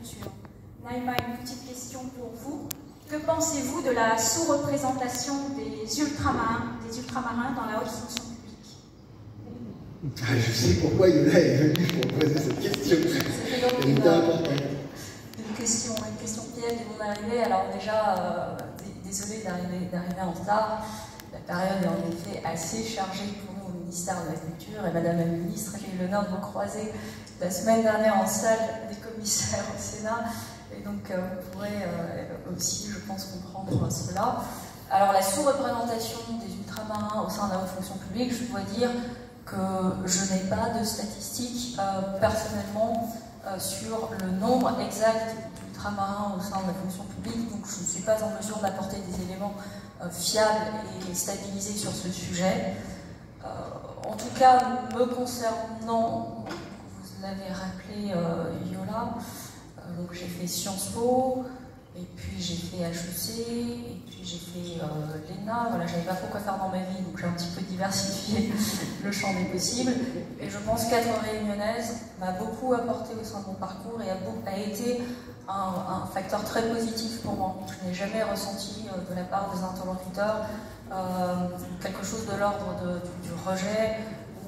culture. Naïma, une petite question pour vous. Que pensez-vous de la sous-représentation des ultramarins dans la haute fonction publique? Je sais pourquoi Yola est venue pour poser cette question. C'est une question piège de mon arrivée. Alors déjà, désolée d'arriver en retard. La période est en effet assez chargée pour nous au ministère de la Culture. Et Madame la Ministre, j'ai eu l'honneur de vous croiser la semaine dernière en salle des commissaires au Sénat. Et donc, vous pourrez aussi, je pense, comprendre cela. Alors, la sous-représentation des ultramarins au sein de la haute fonction publique, je dois dire que je n'ai pas de statistiques personnellement sur le nombre exact d'ultramarins au sein de la fonction publique, donc je ne suis pas en mesure d'apporter des éléments fiables et stabilisés sur ce sujet. En tout cas, me concernant, vous l'avez rappelé, Yola, donc j'ai fait Sciences Po, et puis j'ai fait HEC, et puis j'ai fait l'ENA. Voilà, j'avais pas trop quoi faire dans ma vie, donc j'ai un petit peu diversifié le champ des possibles. Et je pense qu'être réunionnaise m'a beaucoup apporté au sein de mon parcours et a été un facteur très positif pour moi. Je n'ai jamais ressenti de la part des interlocuteurs quelque chose de l'ordre du rejet,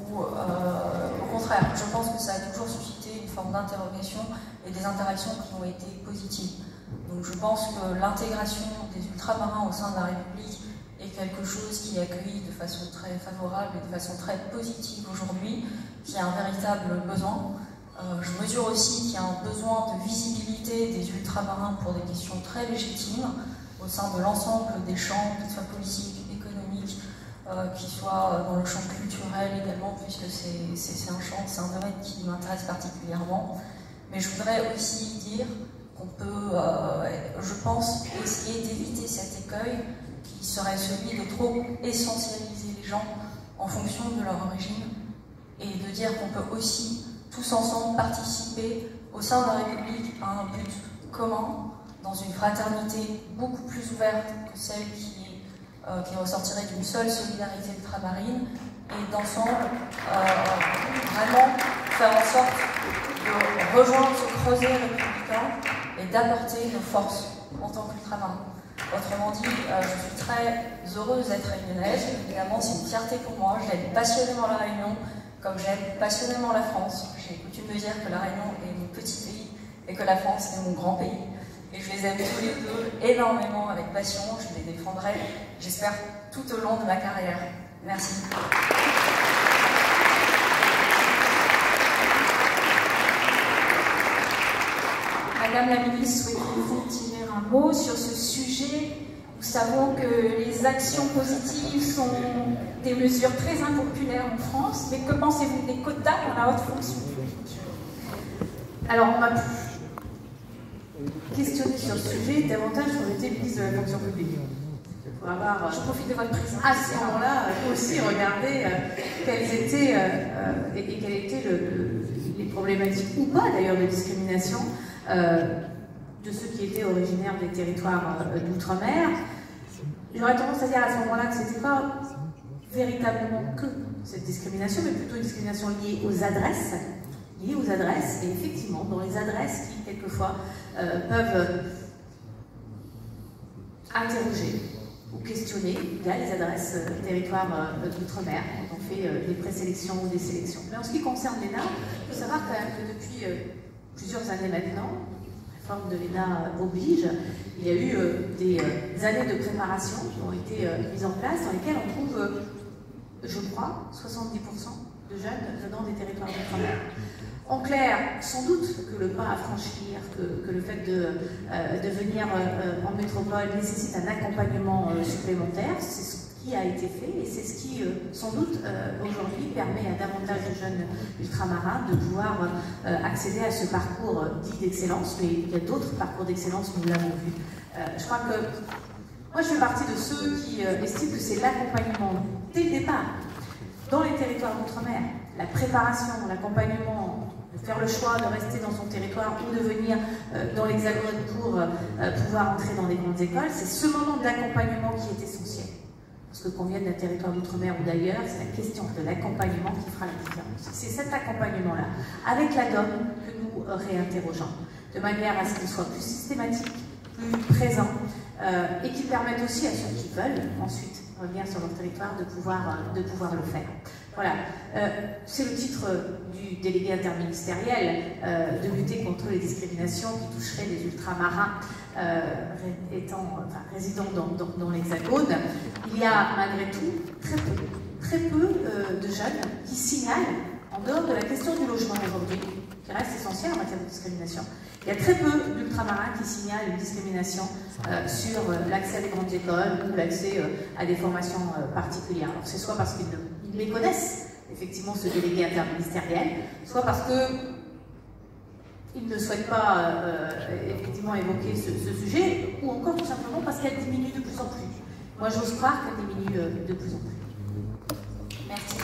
ou au contraire, je pense que ça a toujours suscité une forme d'interrogation et des interactions qui ont été positives. Donc je pense que l'intégration des ultramarins au sein de la République est quelque chose qui est accueilli de façon très favorable et de façon très positive aujourd'hui, qui a un véritable besoin. Je mesure aussi qu'il y a un besoin de visibilité des ultramarins pour des questions très légitimes au sein de l'ensemble des champs, qu'ils soient politiques, économiques, qu'ils soient dans le champ culturel également, puisque c'est un domaine qui m'intéresse particulièrement. Mais je voudrais aussi dire qu'on peut, je pense, essayer d'éviter cet écueil qui serait celui de trop essentialiser les gens en fonction de leur origine, et de dire qu'on peut aussi tous ensemble participer au sein de la République à un but commun, dans une fraternité beaucoup plus ouverte que celle qui ressortirait d'une seule solidarité ultramarine, et d'ensemble vraiment faire en sorte de rejoindre ce creuset républicain et d'apporter nos forces en tant qu'ultramarins. Autrement dit, je suis très heureuse d'être réunionnaise. Évidemment, c'est une fierté pour moi. J'aime passionnément la Réunion, comme j'aime passionnément la France. J'ai coutume de dire que la Réunion est mon petit pays et que la France est mon grand pays. Et je les aime tous les deux énormément, avec passion. Je les défendrai, j'espère, tout au long de ma carrière. Merci. Madame la Ministre, souhaitez-vous tirer un mot sur ce sujet? Nous savons que les actions positives sont des mesures très impopulaires en France, mais que pensez-vous des quotas dans la haute fonction publique? Alors, on m'a questionné sur ce sujet davantage quand j'étais ministre de la fonction publique. Pour avoir, je profite de votre présence. À ce moment-là, aussi regarder quelles étaient les problématiques, ou pas d'ailleurs, de discrimination de ceux qui étaient originaires des territoires d'outre-mer. J'aurais tendance à dire à ce moment-là que ce n'était pas véritablement que cette discrimination, mais plutôt une discrimination liée aux adresses. Et effectivement, dans les adresses qui, quelquefois, peuvent interroger ou questionner, il y a les adresses territoires d'outre-mer, quand on fait des présélections ou des sélections. Mais en ce qui concerne l'ENA, il faut savoir quand même que depuis plusieurs années maintenant, la réforme de l'ENA oblige, il y a eu des années de préparation qui ont été mises en place, dans lesquelles on trouve, je crois, 70% de jeunes venant des territoires d'outre-mer. En clair, sans doute que le pas à franchir, que le fait de venir en métropole nécessite un accompagnement supplémentaire, c'est ce qui a été fait et c'est ce qui, sans doute, aujourd'hui permet à davantage de jeunes ultramarins de pouvoir accéder à ce parcours dit d'excellence, mais il y a d'autres parcours d'excellence, nous l'avons vu. Je crois que moi je fais partie de ceux qui estiment que c'est l'accompagnement dès le départ, dans les territoires d'outre-mer, la préparation, l'accompagnement, de faire le choix de rester dans son territoire ou de venir dans l'Hexagone pour pouvoir entrer dans les grandes écoles, c'est ce moment d'accompagnement qui est essentiel. Parce que qu'on vienne d'un territoire d'outre-mer ou d'ailleurs, c'est la question de l'accompagnement qui fera la différence. C'est cet accompagnement-là, avec la DOM, que nous réinterrogeons. de manière à ce qu'ils soient plus systématiques, plus présents, et qui permettent aussi à ceux qui veulent ensuite revenir sur leur territoire de pouvoir le faire. Voilà, c'est le titre du délégué interministériel de lutter contre les discriminations qui toucheraient les ultramarins résidant dans l'Hexagone. Il y a malgré tout très peu de jeunes qui signalent, en dehors de la question du logement aujourd'hui, qui reste essentielle en matière de discrimination. Il y a très peu d'ultramarins qui signalent une discrimination sur l'accès à des grandes écoles ou l'accès à des formations particulières. Alors c'est soit parce qu'ils méconnaissent effectivement ce délégué interministériel, soit parce qu'ils ne souhaitent pas effectivement évoquer ce sujet, ou encore tout simplement parce qu'elle diminue de plus en plus. Moi j'ose croire qu'elle diminue de plus en plus. Merci.